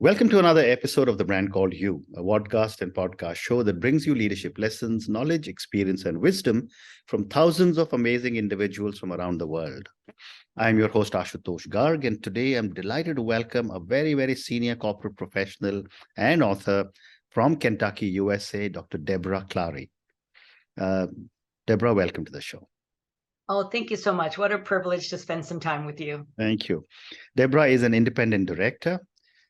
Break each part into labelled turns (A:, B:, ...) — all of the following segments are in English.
A: Welcome to another episode of The Brand Called You, a podcast and podcast show that brings you leadership lessons, knowledge, experience, and wisdom from thousands of amazing individuals from around the world. I'm your host, Ashutosh Garg, and today I'm delighted to welcome a very, very senior corporate professional and author from Kentucky, USA, Dr. Debra Clary. Debra, welcome to the show.
B: Oh, thank you so much. What a privilege to spend some time with you.
A: Thank you. Debra is an independent director.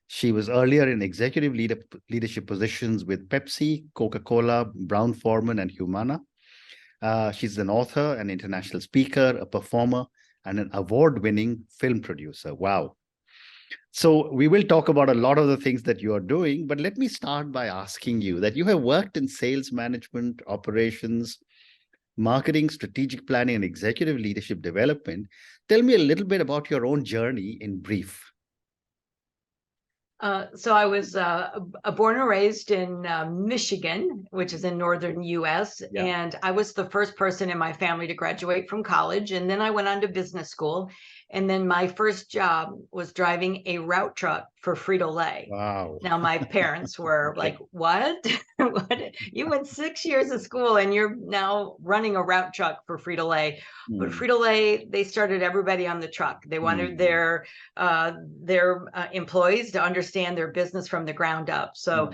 A: She was earlier in executive leadership positions with Pepsi, Coca-Cola, Brown-Forman, and Humana. She's an author, an international speaker, a performer, and an award-winning film producer. Wow. So we will talk about a lot of the things that you are doing, but let me start by asking you that you have worked in sales management, operations, marketing, strategic planning, and executive leadership development. Tell me a little bit about your own journey in brief.
B: So I was born and raised in Michigan, which is in northern U.S.
A: Yeah.
B: And I was the first person in my family to graduate from college. And then I went on to business school. And then my first job was driving a route truck for Frito-Lay.
A: Wow.
B: Now, my parents were
A: Okay.
B: like, what? What? You went 6 years of school and you're now running a route truck for Frito-Lay. But Frito-Lay, they started everybody on the truck. They wanted their employees to understand their business from the ground up. So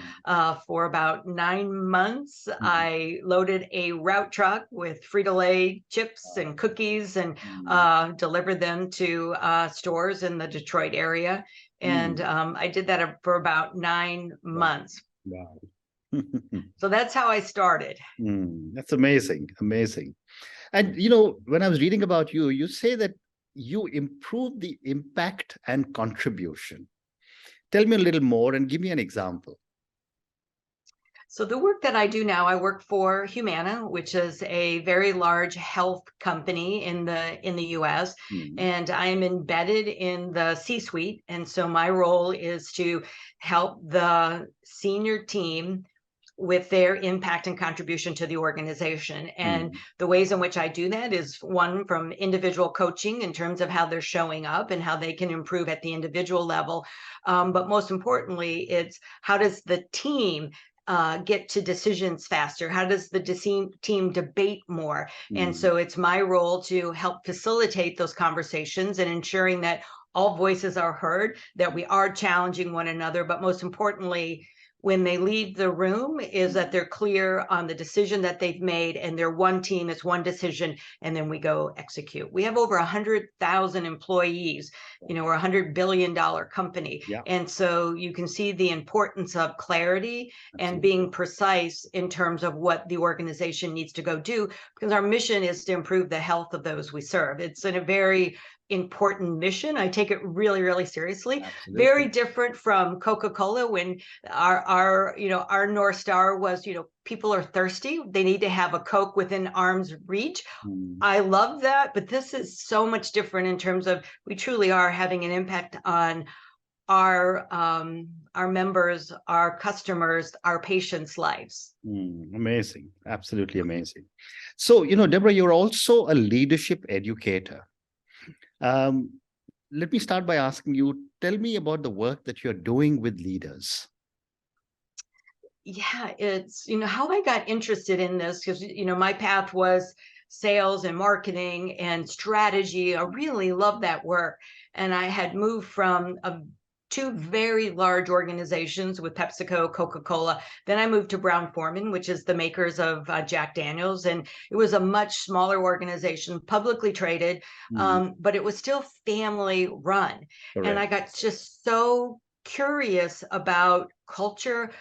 B: for about 9 months, I loaded a route truck with Frito-Lay chips and cookies and delivered them to stores in the Detroit area. And I did that for about 9 months.
A: Wow.
B: So that's how I started.
A: That's amazing. Amazing. And, you know, when I was reading about you, you say that you improve the impact and contribution. Tell me a little more and give me an example.
B: So the work that I do now, I work for Humana, which is a very large health company in the US, and I am embedded in the C-suite. And so my role is to help the senior team with their impact and contribution to the organization. And the ways in which I do that is one, from individual coaching in terms of how they're showing up and how they can improve at the individual level. But most importantly, it's how does the team get to decisions faster? How does the team debate more? And so it's my role to help facilitate those conversations and ensuring that all voices are heard, that we are challenging one another, but most importantly, when they leave the room, is that they're clear on the decision that they've made and they're one team, it's one decision, and then we go execute. We have over 100,000 employees, you know, we're a $100 billion company.
A: Yeah.
B: And so you can see the importance of clarity and being precise in terms of what the organization needs to go do, because our mission is to improve the health of those we serve. It's in a very important mission. I take it really, really seriously.
A: Absolutely.
B: Very different from Coca-Cola, when our North Star was, people are thirsty. They need to have a Coke within arm's reach. I love that, but this is so much different in terms of we truly are having an impact on our members, our customers, our patients' lives.
A: Amazing. Absolutely amazing. So, Debra, you're also a leadership educator. Let me start by asking you, tell me about the work that you're doing with leaders.
B: Yeah, it's, how I got interested in this, because, my path was sales and marketing and strategy. I really love that work. And I had moved from two very large organizations with PepsiCo, Coca-Cola. Then I moved to Brown-Forman, which is the makers of Jack Daniels. And it was a much smaller organization, publicly traded, but it was still family run.
A: Correct.
B: And I got just so curious about culture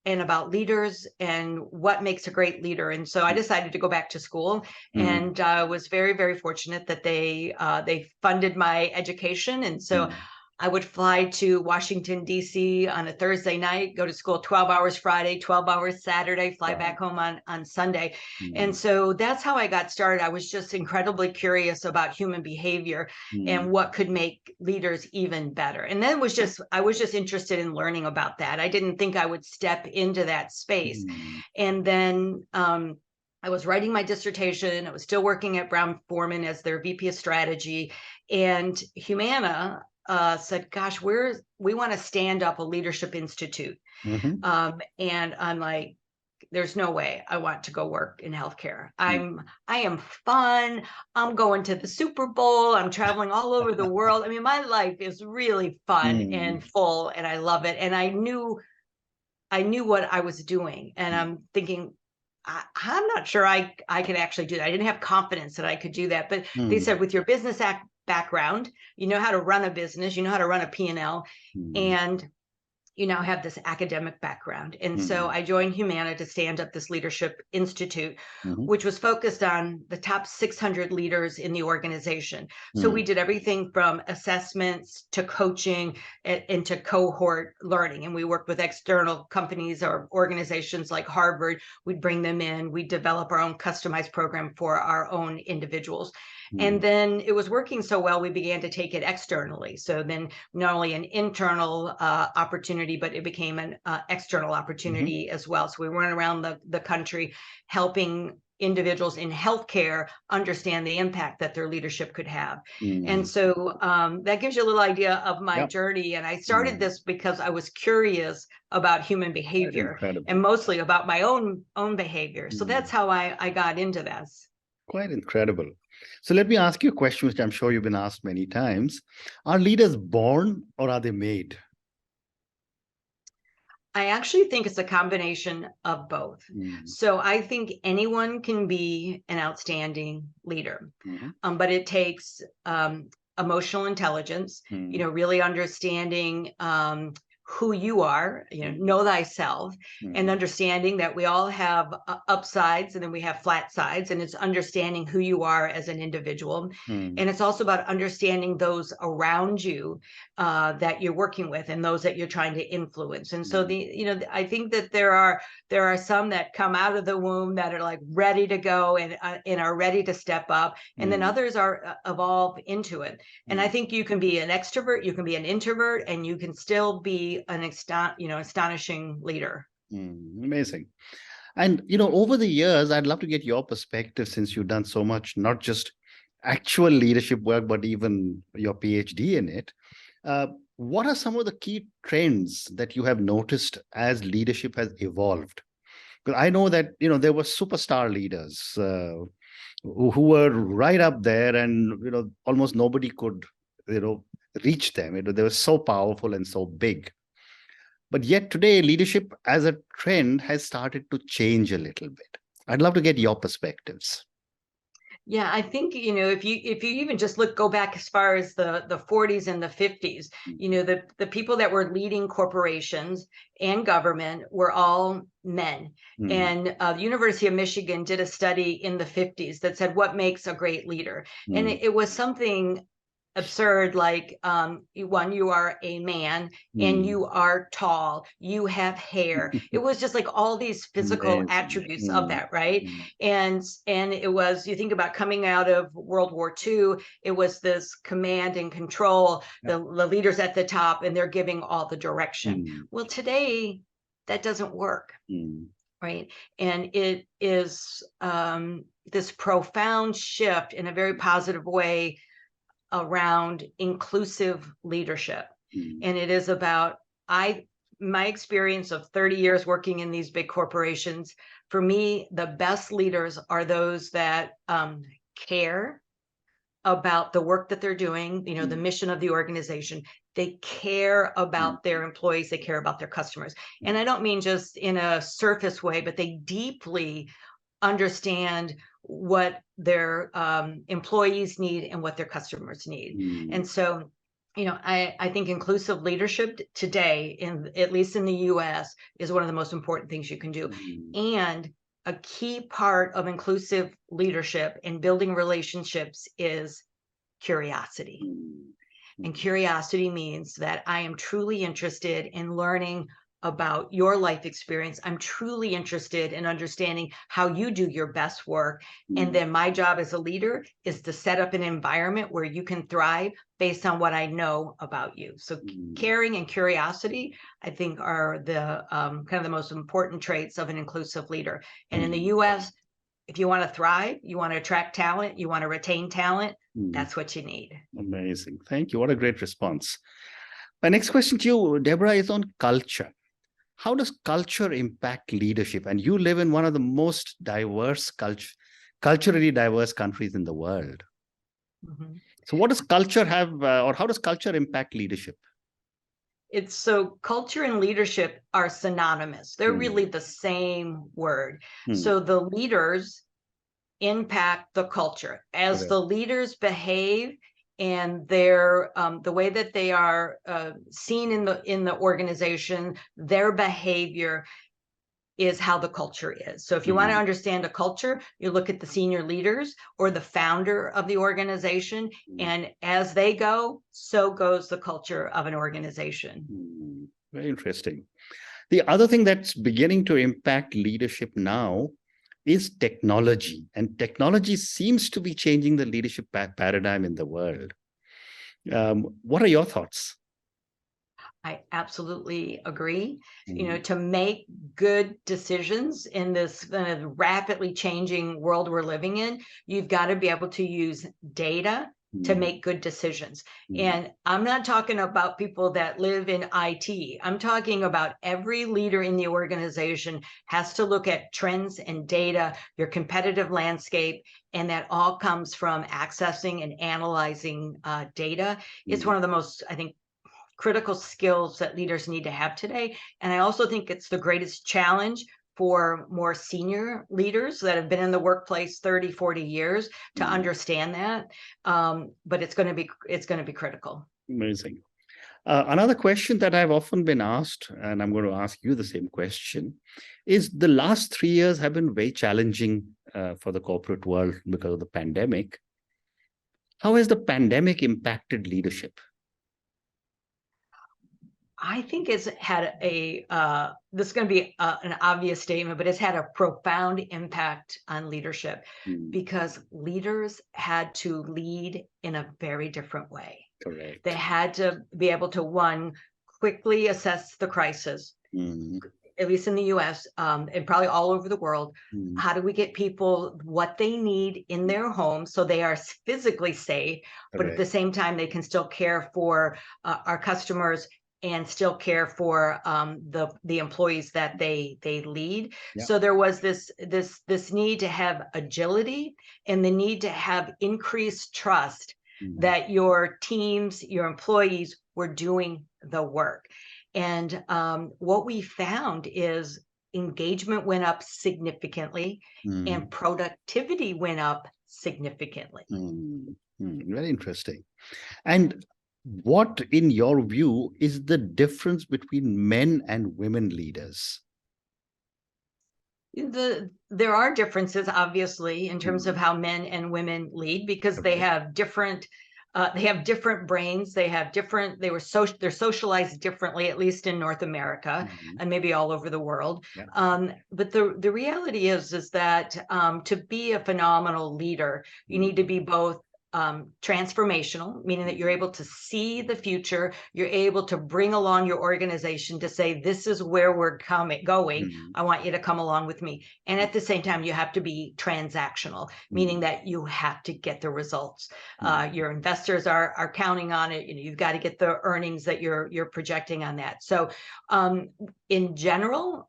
B: and about leaders and what makes a great leader. And so I decided to go back to school, and was very, very fortunate that they funded my education. And so I would fly to Washington, D.C. on a Thursday night, go to school 12 hours Friday, 12 hours Saturday, fly back home on Sunday. And so that's how I got started. I was just incredibly curious about human behavior and what could make leaders even better. And then I was just interested in learning about that. I didn't think I would step into that space. And then I was writing my dissertation. I was still working at Brown-Forman as their VP of strategy, and Humana said, gosh, we want to stand up a leadership institute. And I'm like, there's no way I want to go work in healthcare. I am fun. I'm going to the Super Bowl. I'm traveling all over the world. I mean, my life is really fun and full, and I love it. And I knew what I was doing. And I'm thinking, I'm not sure I could actually do that. I didn't have confidence that I could do that. But they said, with your business background, you know how to run a business, you know how to run a P&L, and you now have this academic background. And so I joined Humana to stand up this leadership institute, which was focused on the top 600 leaders in the organization. So we did everything from assessments to coaching and to cohort learning. And we worked with external companies or organizations like Harvard. We'd bring them in. We'd develop our own customized program for our own individuals. And then it was working so well, we began to take it externally. So then not only an internal opportunity, but it became an external opportunity as well. So we went around the country helping individuals in healthcare understand the impact that their leadership could have. And so that gives you a little idea of my journey. And I started this because I was curious about human behavior and mostly about my own behavior. So that's how I got into this.
A: Quite incredible. So let me ask you a question, which I'm sure you've been asked many times. Are leaders born or are they made?
B: I actually think it's a combination of both. So I think anyone can be an outstanding leader, but it takes emotional intelligence, you know, really understanding who you are, you know thyself, and understanding that we all have upsides and then we have flat sides, and it's understanding who you are as an individual. And it's also about understanding those around you that you're working with and those that you're trying to influence. And so I think that there are some that come out of the womb that are like ready to go and are ready to step up, and then others are evolve into it. And I think you can be an extrovert, you can be an introvert, and you can still be an astonishing leader.
A: Amazing. And over the years, I'd love to get your perspective, since you've done so much, not just actual leadership work, but even your PhD in it. What are some of the key trends that you have noticed as leadership has evolved? Because I know that there were superstar leaders who were right up there, and almost nobody could reach them. They were so powerful and so big. But yet today, leadership as a trend has started to change a little bit. I'd love to get your perspectives.
B: Yeah, I think, if you even just go back as far as the 40s and the 50s, the people that were leading corporations and government were all men. And the University of Michigan did a study in the 50s that said, what makes a great leader? And it was something absurd, like one, you are a man and you are tall, you have hair. It was just like all these physical attributes of that, right? And it was, you think about coming out of World War II, it was this command and control, the leaders at the top, and they're giving all the direction. Well, today that doesn't work. Right. And it is this profound shift in a very positive way around inclusive leadership. And it is about my experience of 30 years working in these big corporations. For me, the best leaders are those that care about the work that they're doing, the mission of the organization. They care about their employees, they care about their customers. And I don't mean just in a surface way, but they deeply understand what their employees need and what their customers need. And so, I think inclusive leadership today, at least in the US, is one of the most important things you can do. And a key part of inclusive leadership and building relationships is curiosity. And curiosity means that I am truly interested in learning about your life experience. I'm truly interested in understanding how you do your best work. And then my job as a leader is to set up an environment where you can thrive based on what I know about you. So caring and curiosity, I think, are the kind of the most important traits of an inclusive leader. And in the US, if you want to thrive, you want to attract talent, you want to retain talent, that's what you need.
A: Amazing. Thank you. What a great response. My next question to you, Debra, is on culture. How does culture impact leadership? And you live in one of the most diverse culturally diverse countries in the world. So what does culture have, or how does culture impact leadership?
B: It's so culture and leadership are synonymous. They're really the same word. So the leaders impact the culture. As the leaders behave and their the way that they are seen in the organization, their behavior is how the culture is. So if you want to understand a culture, you look at the senior leaders or the founder of the organization, and as they go, so goes the culture of an organization.
A: Very interesting. The other thing that's beginning to impact leadership now is technology, and technology seems to be changing the leadership paradigm in the world. What are your thoughts?
B: I absolutely agree. You know, to make good decisions in this rapidly changing world we're living in, you've got to be able to use data to make good decisions. And I'm not talking about people that live in IT. I'm talking about every leader in the organization has to look at trends and data, your competitive landscape, and that all comes from accessing and analyzing data. It's one of the most, I think, critical skills that leaders need to have today. And I also think it's the greatest challenge for more senior leaders that have been in the workplace 30, 40 years to understand that. But it's going to be critical.
A: Amazing. Another question that I've often been asked, and I'm going to ask you the same question, is the last 3 years have been very challenging for the corporate world because of the pandemic. How has the pandemic impacted leadership?
B: I think it's had this is going to be an obvious statement, but it's had a profound impact on leadership because leaders had to lead in a very different way.
A: Correct.
B: They had to be able to, one, quickly assess the crisis, at least in the US, and probably all over the world. How do we get people what they need in their homes so they are physically safe, but at the same time, they can still care for our customers and still care for the employees that they lead. So there was this need to have agility and the need to have increased trust that your teams, your employees were doing the work. And what we found is engagement went up significantly and productivity went up significantly.
A: Very interesting. And what, in your view, is the difference between men and women leaders?
B: There are differences, obviously, in terms of how men and women lead, because they have different brains. They're socialized differently, at least in North America and maybe all over the world. But the reality is that to be a phenomenal leader, you need to be both transformational, meaning that you're able to see the future, you're able to bring along your organization to say, this is where we're going. I want you to come along with me. And at the same time, you have to be transactional, meaning that you have to get the results. Your investors are counting on it. You've got to get the earnings that you're projecting on that. So in general,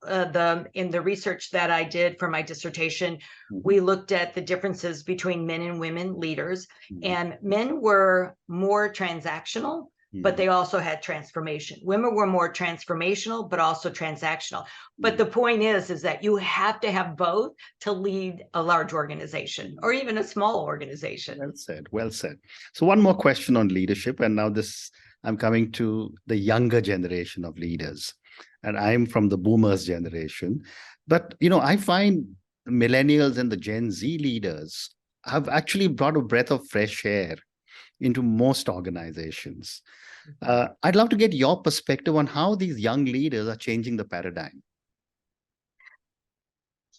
B: in the research that I did for my dissertation, we looked at the differences between men and women leaders, and men were more transactional, but they also had transformation. Women were more transformational, but also transactional. But the point is that you have to have both to lead a large organization or even a small organization.
A: Well said. Well said. So one more question on leadership, and now I'm coming to the younger generation of leaders, and I'm from the boomers generation. But I find millennials and the Gen Z leaders have actually brought a breath of fresh air into most organizations. I'd love to get your perspective on how these young leaders are changing the paradigm.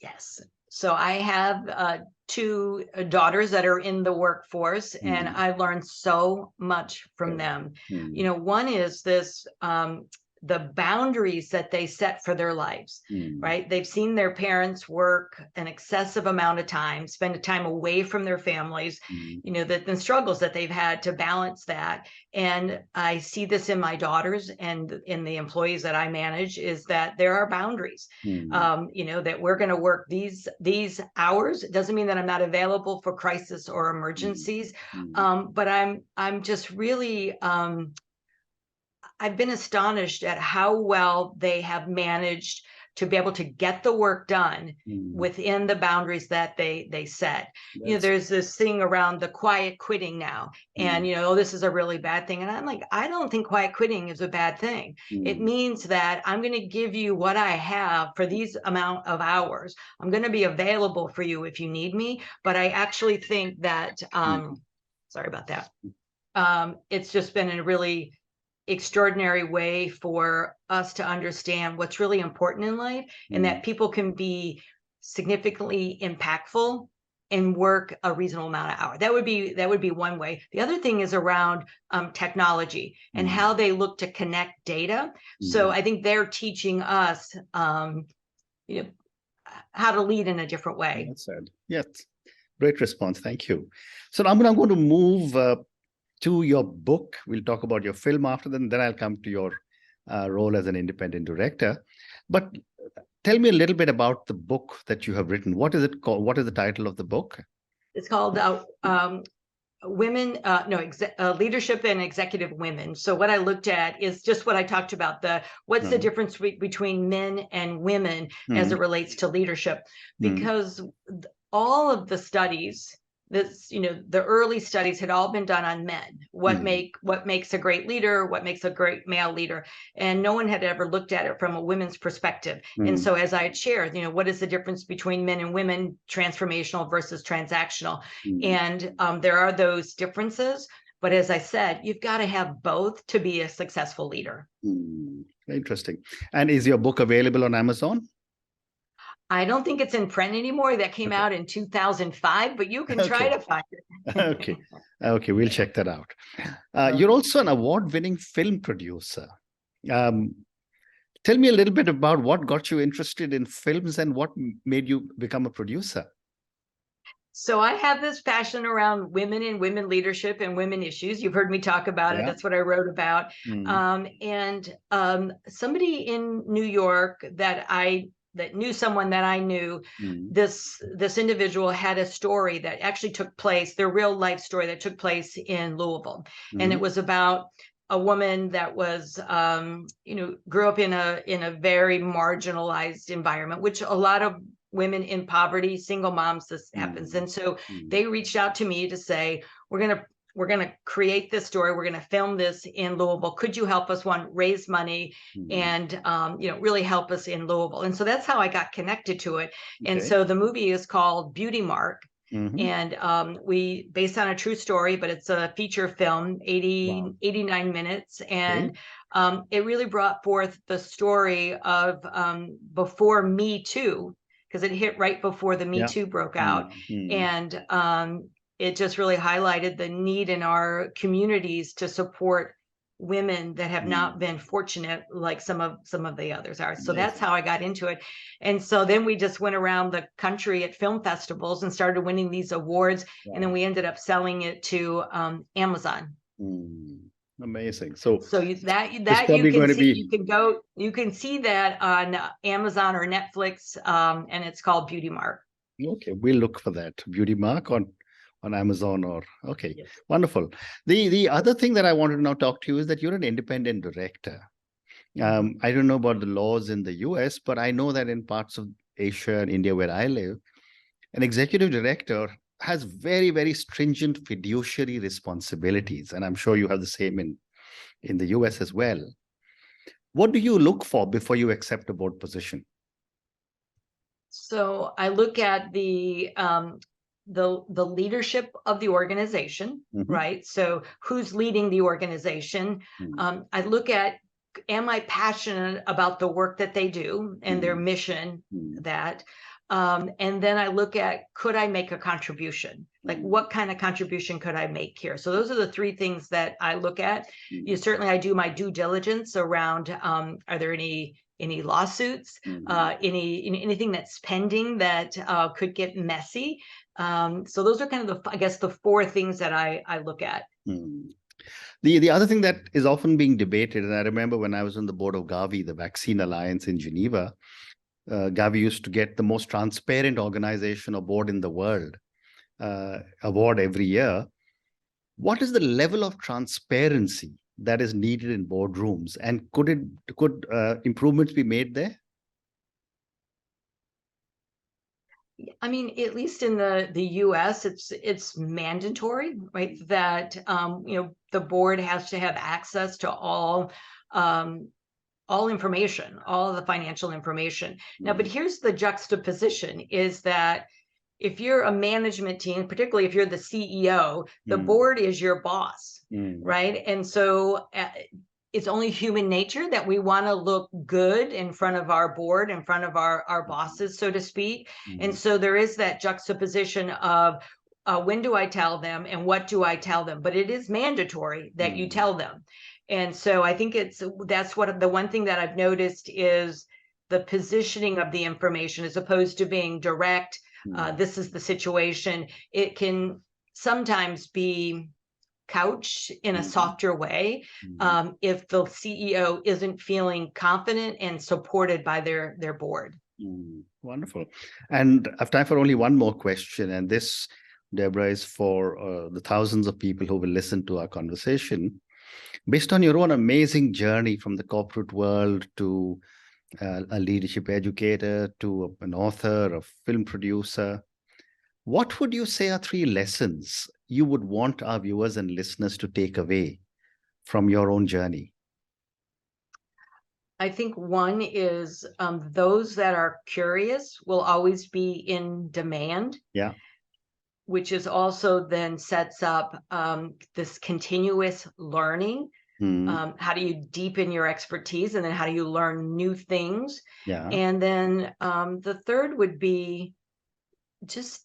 B: Yes. So I have two daughters that are in the workforce, and I learned so much from them. One is this the boundaries that they set for their lives, right? They've seen their parents work an excessive amount of time, spend time away from their families, you know, the struggles that they've had to balance that. And I see this in my daughters and in the employees that I manage, is that there are boundaries, you know, that we're going to work these hours. It doesn't mean that I'm not available for crisis or emergencies, but I'm just really, I've been astonished at how well they have managed to be able to get the work done within the boundaries that they set. You know, there's this thing around the quiet quitting now, and you know, oh, this is a really bad thing. And I'm like, I don't think quiet quitting is a bad thing. It means that I'm going to give you what I have for these amount of hours. I'm going to be available for you if you need me. But I actually think that, sorry about that. It's just been a really extraordinary way for us to understand what's really important in life, and that people can be significantly impactful and work a reasonable amount of hours. That would be one way. The other thing is around technology and how they look to connect data. So I think they're teaching us, you know, how to lead in a different way.
A: That's it. Yes, great response. Thank you. So I'm going to move to your book. We'll talk about your film after then I'll come to your role as an independent director. But tell me a little bit about the book that you have written. What is it called? What is the title of the book?
B: It's called Leadership and Executive Women. So what I looked at is just what I talked about, what's the difference between men and women as it relates to leadership, because all of the studies, the early studies had all been done on men. What makes a great leader, what makes a great male leader, and no one had ever looked at it from a women's perspective. And so, as I had shared, what is the difference between men and women, transformational versus transactional? And there are those differences, but as I said, you've got to have both to be a successful leader.
A: Interesting. And is your book available on Amazon?
B: I don't think it's in print anymore. That came out in 2005, but you can try to find it.
A: Okay, we'll check that out. You're also an award-winning film producer. Tell me a little bit about what got you interested in films and what made you become a producer.
B: So I have this passion around women and women leadership and women issues. You've heard me talk about it. That's what I wrote about. And somebody in New York that knew someone that I knew, this individual had a story that actually took place, their real life story that took place in Louisville. And it was about a woman that was, grew up in a very marginalized environment, which a lot of women in poverty, single moms, this happens. And so they reached out to me to say, we're going to create this story. We're going to film this in Louisville. Could you help us, raise money and, really help us in Louisville? And so that's how I got connected to it. And so the movie is called Beauty Mark. And we based on a true story, but it's a feature film, 89 minutes. And it really brought forth the story of before Me Too, because it hit right before the Me Too broke out. And it just really highlighted the need in our communities to support women that have not been fortunate like some of the others are. So that's how I got into it. And so then we just went around the country at film festivals and started winning these awards. And then we ended up selling it to Amazon.
A: Amazing. So
B: you can see that on Amazon or Netflix, and it's called Beauty Mark.
A: Okay, we'll look for that Beauty Mark on Amazon wonderful. The other thing that I wanted to now talk to you is that you're an independent director. I don't know about the laws in the US, but I know that in parts of Asia and India where I live, an executive director has very, very stringent fiduciary responsibilities. And I'm sure you have the same in the US as well. What do you look for before you accept a board position?
B: So I look at the leadership of the organization, right? So who's leading the organization? I look at, am I passionate about the work that they do and their mission? That And then I look at, could I make a contribution? Like, what kind of contribution could I make here? So those are the three things that I look at. Certainly I do my due diligence around, are there any lawsuits, anything that's pending that could get messy. So those are kind of I guess the four things that I look at.
A: The other thing that is often being debated, and I remember when I was on the board of Gavi, the Vaccine Alliance in Geneva, Gavi used to get the most transparent organization or board in the world award every year. What is the level of transparency that is needed in boardrooms, and could improvements be made there?
B: I mean, at least in the US, it's mandatory, right? That the board has to have access to all information, all the financial information. Now, but here's the juxtaposition: is that if you're a management team, particularly if you're the CEO, the board is your boss, right? And so it's only human nature that we want to look good in front of our board, in front of our bosses, so to speak. And so there is that juxtaposition of when do I tell them and what do I tell them? But it is mandatory that you tell them. And so I think that's what the one thing that I've noticed is the positioning of the information, as opposed to being direct. This is the situation. It can sometimes be couched in a softer way if the CEO isn't feeling confident and supported by their board.
A: Wonderful. And I have time for only one more question. And this, Debra, is for the thousands of people who will listen to our conversation. Based on your own amazing journey from the corporate world to a leadership educator, to an author, a film producer, what would you say are three lessons you would want our viewers and listeners to take away from your own journey?
B: I think one is those that are curious will always be in demand.
A: Yeah.
B: Which is also then sets up this continuous learning. How do you deepen your expertise, and then how do you learn new things?
A: Yeah.
B: And then the third would be just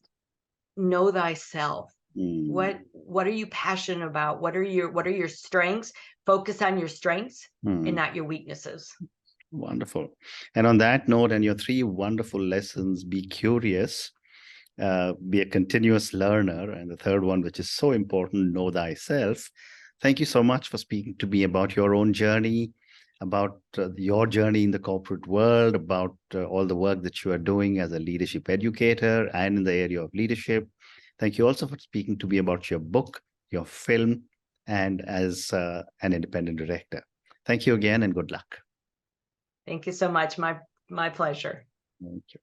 B: know thyself. What are you passionate about? What are your strengths? Focus on your strengths and not your weaknesses.
A: Wonderful. And on that note, and your three wonderful lessons: be curious, be a continuous learner, and the third one, which is so important, know thyself. Thank you so much for speaking to me about your own journey, about your journey in the corporate world, about all the work that you are doing as a leadership educator and in the area of leadership. Thank you also for speaking to me about your book, your film, and as an independent director. Thank you again, and good luck.
B: Thank you so much. My pleasure.
A: Thank you.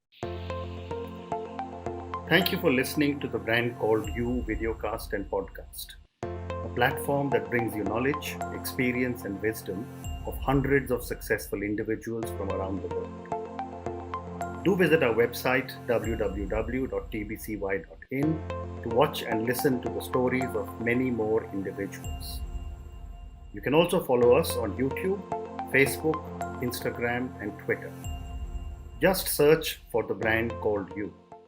A: Thank you for listening to The Brand Called You videocast and podcast, a platform that brings you knowledge, experience, and wisdom of hundreds of successful individuals from around the world. Do visit our website www.tbcy.in to watch and listen to the stories of many more individuals. You can also follow us on YouTube, Facebook, Instagram, and Twitter. Just search for The Brand Called You.